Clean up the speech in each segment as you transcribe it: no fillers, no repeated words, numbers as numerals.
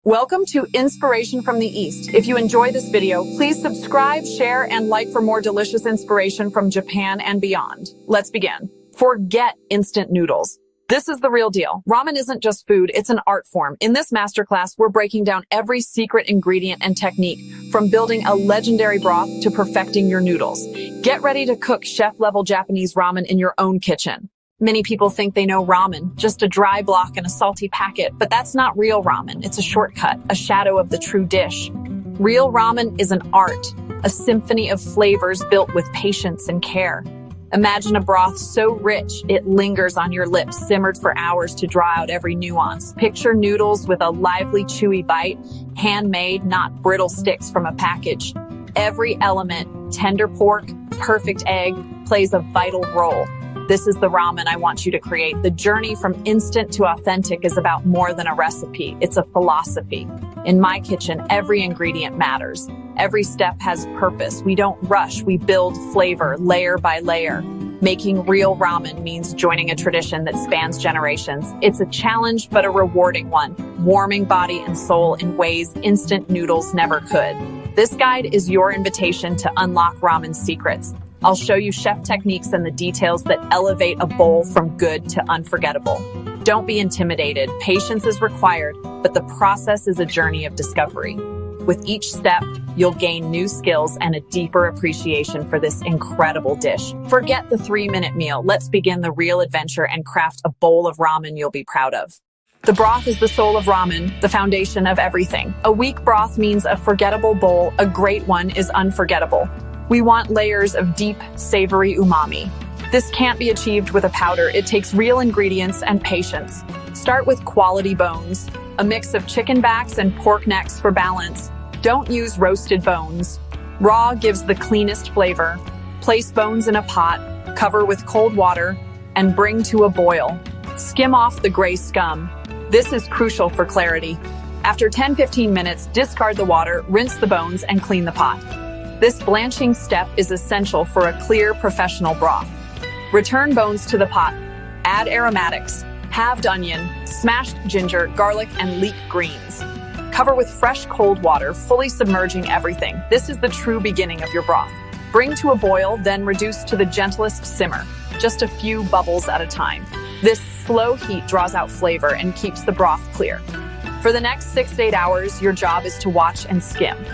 Welcome to Inspiration from the East. If you enjoy this video, please subscribe, share, and like for more delicious inspiration from Japan and beyond. Let's begin. Forget instant noodles. This is the real deal. Ramen isn't just food, it's an art form. In this masterclass, we're breaking down every secret ingredient and technique, from building a legendary broth to perfecting your noodles. Get ready to cook chef-level Japanese ramen in your own kitchen. Many people think they know ramen, just a dry block and a salty packet, but that's not real ramen. It's a shortcut, a shadow of the true dish. Real ramen is an art, a symphony of flavors built with patience and care. Imagine a broth so rich it lingers on your lips, simmered for hours to draw out every nuance. Picture noodles with a lively, chewy bite, handmade, not brittle sticks from a package. Every element, tender pork, perfect egg, plays a vital role. This is the ramen I want you to create. The journey from instant to authentic is about more than a recipe. It's a philosophy. In my kitchen, every ingredient matters. Every step has purpose. We don't rush. We build flavor layer by layer. Making real ramen means joining a tradition that spans generations. It's a challenge, but a rewarding one, warming body and soul in ways instant noodles never could. This guide is your invitation to unlock ramen's secrets. I'll show you chef techniques and the details that elevate a bowl from good to unforgettable. Don't be intimidated. Patience is required, but the process is a journey of discovery. With each step, you'll gain new skills and a deeper appreciation for this incredible dish. Forget the 3-minute meal. Let's begin the real adventure and craft a bowl of ramen you'll be proud of. The broth is the soul of ramen, the foundation of everything. A weak broth means a forgettable bowl. A great one is unforgettable. We want layers of deep, savory umami. This can't be achieved with a powder. It takes real ingredients and patience. Start with quality bones, a mix of chicken backs and pork necks for balance. Don't use roasted bones. Raw gives the cleanest flavor. Place bones in a pot, cover with cold water, and bring to a boil. Skim off the gray scum. This is crucial for clarity. After 10-15 minutes, discard the water, rinse the bones, and clean the pot. This blanching step is essential for a clear, professional broth. Return bones to the pot. Add aromatics, halved onion, smashed ginger, garlic, and leek greens. Cover with fresh cold water, fully submerging everything. This is the true beginning of your broth. Bring to a boil, then reduce to the gentlest simmer, just a few bubbles at a time. This slow heat draws out flavor and keeps the broth clear. For the next 6 to 8 hours, your job is to watch and skim.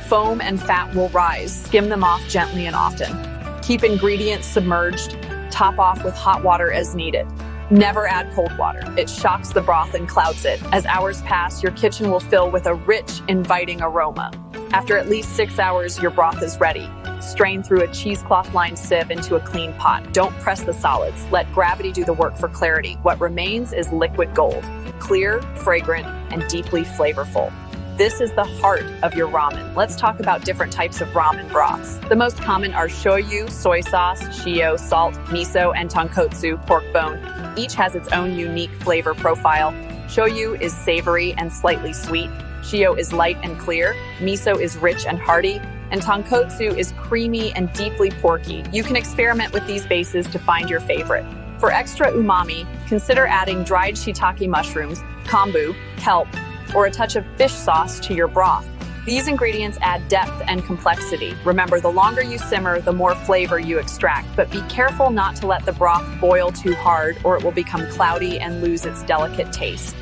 Foam and fat will rise. Skim them off gently and often. Keep ingredients submerged. Top off with hot water as needed. Never add cold water. It shocks the broth and clouds it. As hours pass, your kitchen will fill with a rich, inviting aroma. After at least 6 hours, your broth is ready. Strain through a cheesecloth-lined sieve into a clean pot. Don't press the solids. Let gravity do the work for clarity. What remains is liquid gold. Clear, fragrant, and deeply flavorful. This is the heart of your ramen. Let's talk about different types of ramen broths. The most common are shoyu, soy sauce, shio, salt, miso, and tonkotsu, pork bone. Each has its own unique flavor profile. Shoyu is savory and slightly sweet. Shio is light and clear. Miso is rich and hearty. And tonkotsu is creamy and deeply porky. You can experiment with these bases to find your favorite. For extra umami, consider adding dried shiitake mushrooms, kombu, kelp, or a touch of fish sauce to your broth. These ingredients add depth and complexity. Remember, the longer you simmer, the more flavor you extract, but be careful not to let the broth boil too hard or it will become cloudy and lose its delicate taste.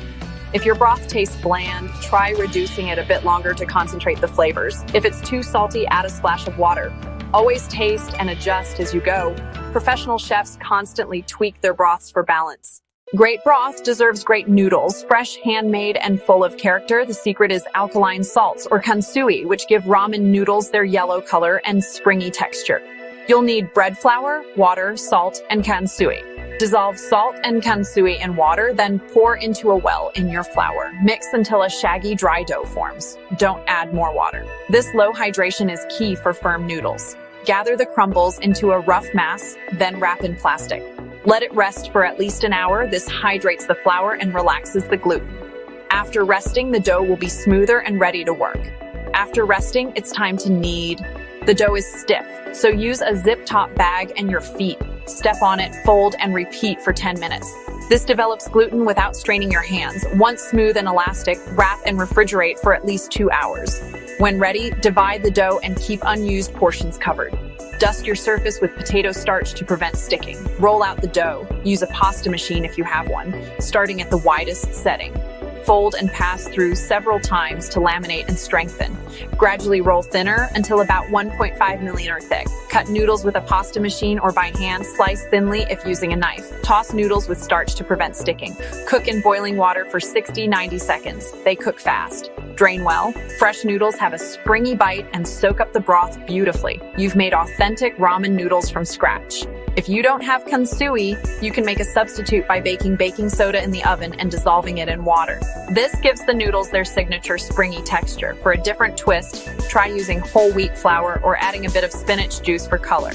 If your broth tastes bland, try reducing it a bit longer to concentrate the flavors. If it's too salty, add a splash of water. Always taste and adjust as you go. Professional chefs constantly tweak their broths for balance. Great broth deserves great noodles, fresh, handmade, and full of character. The secret is alkaline salts, or kansui, which give ramen noodles their yellow color and springy texture. You'll need bread flour, water, salt, and kansui. Dissolve salt and kansui in water, then pour into a well in your flour. Mix until a shaggy, dry dough forms. Don't add more water. This low hydration is key for firm noodles. Gather the crumbles into a rough mass, then wrap in plastic. Let it rest for at least an hour. This hydrates the flour and relaxes the gluten. After resting, the dough will be smoother and ready to work. After resting, it's time to knead. The dough is stiff, so use a zip top bag and your feet. Step on it, fold, and repeat for 10 minutes. This develops gluten without straining your hands. Once smooth and elastic, wrap and refrigerate for at least 2 hours. When ready, divide the dough and keep unused portions covered. Dust your surface with potato starch to prevent sticking. Roll out the dough. Use a pasta machine if you have one, starting at the widest setting. Fold and pass through several times to laminate and strengthen. Gradually roll thinner until about 1.5 millimeter thick. Cut noodles with a pasta machine or by hand. Slice thinly if using a knife. Toss noodles with starch to prevent sticking. Cook in boiling water for 60-90 seconds. They cook fast. Drain well. Fresh noodles have a springy bite and soak up the broth beautifully. You've made authentic ramen noodles from scratch. If you don't have kansui, you can make a substitute by baking baking soda in the oven and dissolving it in water. This gives the noodles their signature springy texture. For a different twist, try using whole wheat flour or adding a bit of spinach juice for color.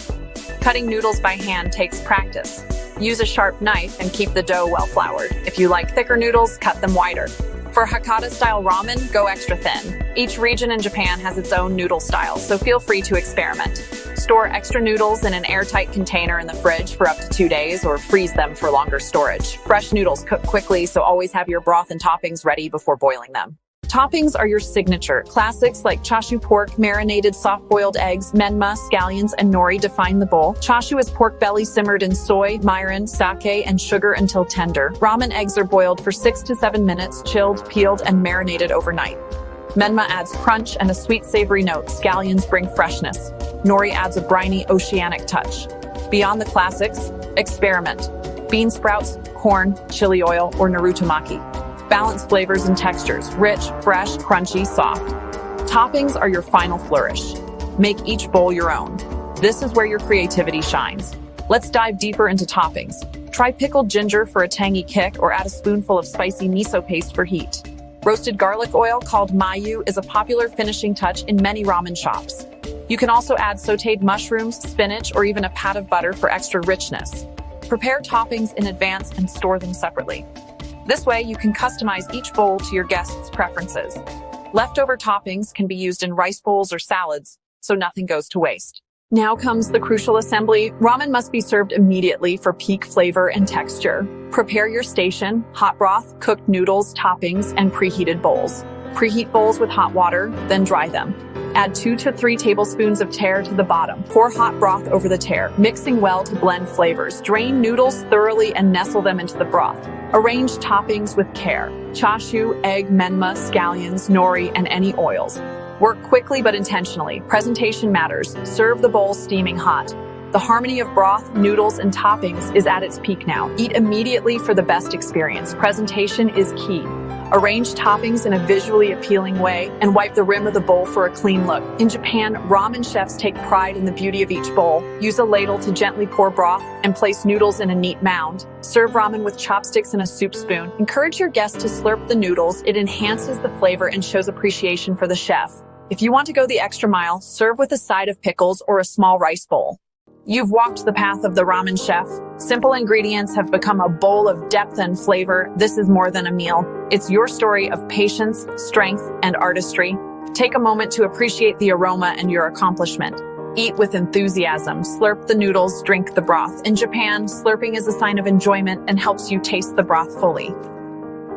Cutting noodles by hand takes practice. Use a sharp knife and keep the dough well floured. If you like thicker noodles, cut them wider. For Hakata-style ramen, go extra thin. Each region in Japan has its own noodle style, so feel free to experiment. Store extra noodles in an airtight container in the fridge for up to 2 days or freeze them for longer storage. Fresh noodles cook quickly, so always have your broth and toppings ready before boiling them. Toppings are your signature. Classics like chashu pork, marinated soft-boiled eggs, menma, scallions, and nori define the bowl. Chashu is pork belly simmered in soy, mirin, sake, and sugar until tender. Ramen eggs are boiled for 6 to 7 minutes, chilled, peeled, and marinated overnight. Menma adds crunch and a sweet savory note. Scallions bring freshness. Nori adds a briny, oceanic touch. Beyond the classics, experiment. Bean sprouts, corn, chili oil, or narutomaki. Balance flavors and textures, rich, fresh, crunchy, soft. Toppings are your final flourish. Make each bowl your own. This is where your creativity shines. Let's dive deeper into toppings. Try pickled ginger for a tangy kick or add a spoonful of spicy miso paste for heat. Roasted garlic oil called mayu is a popular finishing touch in many ramen shops. You can also add sautéed mushrooms, spinach, or even a pat of butter for extra richness. Prepare toppings in advance and store them separately. This way, you can customize each bowl to your guests' preferences. Leftover toppings can be used in rice bowls or salads, so nothing goes to waste. Now comes the crucial assembly. Ramen must be served immediately for peak flavor and texture. Prepare your station, hot broth, cooked noodles, toppings, and preheated bowls. Preheat bowls with hot water, then dry them. Add 2 to 3 tablespoons of tear to the bottom. Pour hot broth over the tear, mixing well to blend flavors. Drain noodles thoroughly and nestle them into the broth. Arrange toppings with care. Chashu, egg, menma, scallions, nori, and any oils. Work quickly but intentionally. Presentation matters. Serve the bowl steaming hot. The harmony of broth, noodles, and toppings is at its peak now. Eat immediately for the best experience. Presentation is key. Arrange toppings in a visually appealing way and wipe the rim of the bowl for a clean look. In Japan, ramen chefs take pride in the beauty of each bowl. Use a ladle to gently pour broth and place noodles in a neat mound. Serve ramen with chopsticks and a soup spoon. Encourage your guests to slurp the noodles. It enhances the flavor and shows appreciation for the chef. If you want to go the extra mile, serve with a side of pickles or a small rice bowl. You've walked the path of the ramen chef. Simple ingredients have become a bowl of depth and flavor. This is more than a meal. It's your story of patience, strength, and artistry. Take a moment to appreciate the aroma and your accomplishment. Eat with enthusiasm. Slurp the noodles, drink the broth. In Japan, slurping is a sign of enjoyment and helps you taste the broth fully.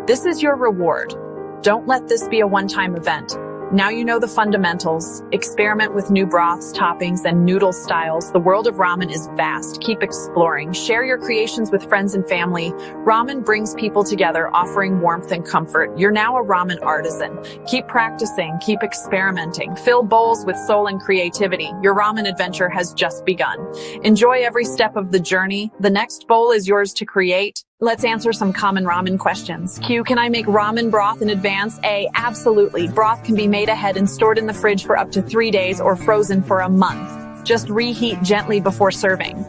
This is your reward. Don't let this be a one-time event. Now you know the fundamentals. Experiment with new broths, toppings, and noodle styles. The world of ramen is vast. Keep exploring. Share your creations with friends and family. Ramen brings people together, offering warmth and comfort. You're now a ramen artisan. Keep practicing. Keep experimenting. Fill bowls with soul and creativity. Your ramen adventure has just begun. Enjoy every step of the journey. The next bowl is yours to create. Let's answer some common ramen questions. Q, can I make ramen broth in advance? A, absolutely. Broth can be made ahead and stored in the fridge for up to 3 days or frozen for a month. Just reheat gently before serving.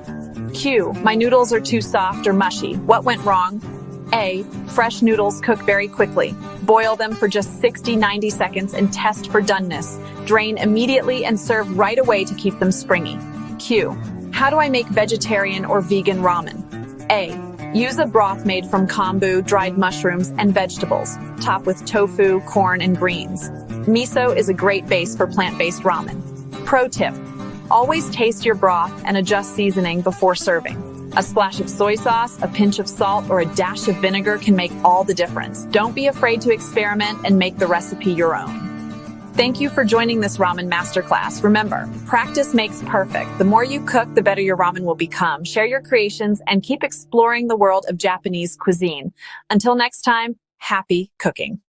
Q, my noodles are too soft or mushy. What went wrong? A, fresh noodles cook very quickly. Boil them for just 60-90 seconds and test for doneness. Drain immediately and serve right away to keep them springy. Q, how do I make vegetarian or vegan ramen? A, use a broth made from kombu, dried mushrooms, and vegetables. Top with tofu, corn, and greens. Miso is a great base for plant-based ramen. Pro tip, always taste your broth and adjust seasoning before serving. A splash of soy sauce, a pinch of salt, or a dash of vinegar can make all the difference. Don't be afraid to experiment and make the recipe your own. Thank you for joining this ramen masterclass. Remember, practice makes perfect. The more you cook, the better your ramen will become. Share your creations and keep exploring the world of Japanese cuisine. Until next time, happy cooking.